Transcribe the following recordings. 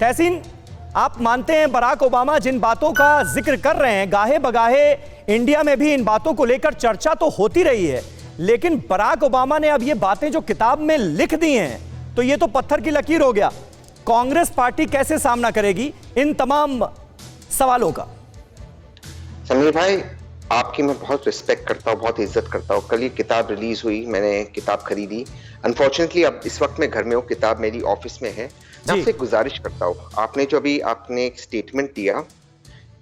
तहसीन, आप मानते हैं बराक ओबामा जिन बातों का जिक्र कर रहे हैं, गाहे बगाहे इंडिया में भी इन बातों को लेकर चर्चा तो होती रही है, लेकिन बराक ओबामा ने अब ये बातें जो किताब में लिख दी हैं, तो ये तो पत्थर की लकीर हो गया। कांग्रेस पार्टी कैसे सामना करेगी इन तमाम सवालों का? समीर भाई, आपकी मैं बहुत रिस्पेक्ट करता हूँ, बहुत इज्जत करता हूँ। कल ये किताब रिलीज हुई, मैंने किताब खरीदी। अनफॉर्चुनेटली अब इस वक्त मैं घर में हूँ, किताब मेरी ऑफिस में है। मैं आपसे गुजारिश करता हूँ, आपने जो अभी आपने एक स्टेटमेंट दिया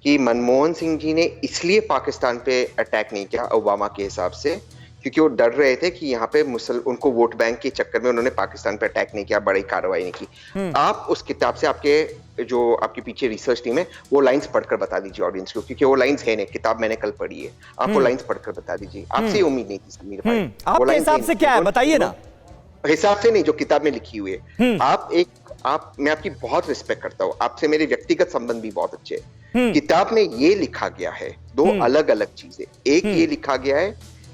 कि मनमोहन सिंह जी ने इसलिए पाकिस्तान पे अटैक नहीं किया ओबामा के हिसाब से क्योंकि वो डर रहे थे कि यहाँ पे उनको वोट बैंक के चक्कर में उन्होंने पाकिस्तान पे अटैक नहीं किया, बड़ी कार्रवाई नहीं की। आप उस किताब से आपके पीछे रिसर्च टीम है, वो लाइंस पढ़कर बता दीजिए ऑडियंस को, क्योंकि वो लाइंस है नहीं, किताब मैंने कल पढ़ी है। आप वो लाइंस पढ़कर बता दीजिए। आपसे उम्मीद नहीं थी समीर भाई। आपके हिसाब से क्या है बताइए ना? हिसाब से नहीं, जो किताब में लिखी हुई है। मैं आपकी बहुत रिस्पेक्ट करता हूँ, आपसे मेरे व्यक्तिगत संबंध भी बहुत अच्छे हैं। किताब में ये लिखा गया है दो अलग अलग चीजें। एक ये लिखा गया है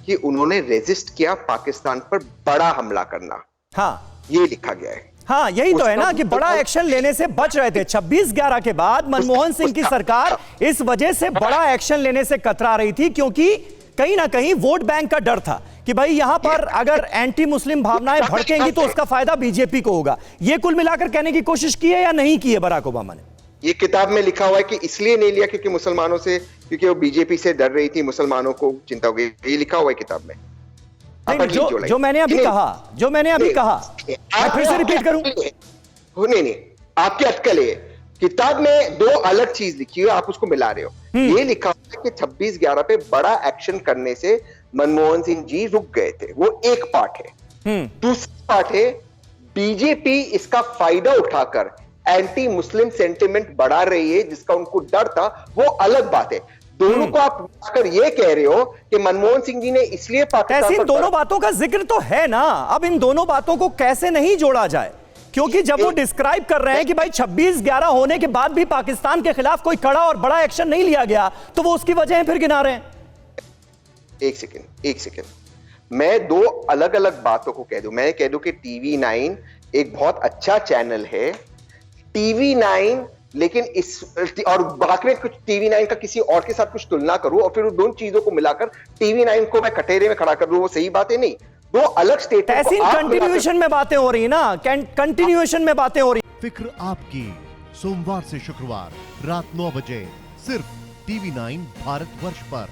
कि उन्होंने रेजिस्ट किया पाकिस्तान पर बड़ा हमला करना। हाँ, ये लिखा गया है। हाँ, यही तो है ना कि बड़ा एक्शन लेने से बच रहे थे। 26/11 के बाद मनमोहन सिंह की सरकार इस वजह से बड़ा एक्शन लेने से कतरा रही थी क्योंकि कहीं ना कहीं वोट बैंक का डर था कि भाई यहां पर अगर एंटी मुस्लिम भावनाएं भड़केंगी तो उसका फायदा बीजेपी को होगा। ये कुल मिलाकर कहने की कोशिश की है या नहीं की है बराक ओबामा ने? ये किताब में लिखा हुआ है कि इसलिए नहीं लिया क्योंकि मुसलमानों से, क्योंकि वो बीजेपी से डर रही थी, मुसलमानों को चिंता हो गई। ये लिखा हुआ है किताब में। जो मैंने अभी कहा, मैं फिर से रिपीट करूं? नहीं, आपकी अटकल है। किताब में दो अलग चीज लिखी हुई है, आप उसको मिला रहे हो। ये लिखा हुआ है कि 26/11 पे बड़ा एक्शन करने से मनमोहन सिंह जी रुक गए थे, वो एक पार्ट है। दूसरा पार्ट है बीजेपी इसका फायदा उठाकर एंटी मुस्लिम सेंटिमेंट बढ़ा रही है, जिसका उनको डर था, वो अलग बात है। दोनों को आप अगर ये कह रहे हो कि मनमोहन सिंह जी ने इसलिए पाकिस्तान, दोनों बातों का जिक्र तो है ना। अब इन दोनों बातों को कैसे नहीं जोड़ा जाए? क्योंकि जब वो डिस्क्राइब कर रहे हैं कि भाई 26/11 होने के बाद भी पाकिस्तान के खिलाफ कोई कड़ा और बड़ा एक्शन नहीं लिया गया, तो वो उसकी वजह फिर गिना रहे हैं। एक सेकेंड, मैं दो अलग अलग बातों को कह दूं। मैं कह दूं कि TV9 एक बहुत अच्छा चैनल है, TV9, लेकिन और बाकी में कुछ TV9 का किसी और के साथ कुछ तुलना करूं और फिर उन दोनों चीजों को मिलाकर TV9 को मैं कटोरे में खड़ा कर दूं, वो सही बात है नहीं। दो अलग स्टेटमेंट। कंटिन्यूएशन में बातें हो रही है ना, कंटिन्यूएशन में बातें हो रही। फिक्र आपकी, सोमवार से शुक्रवार रात 9 बजे सिर्फ TV9 भारतवर्ष पर।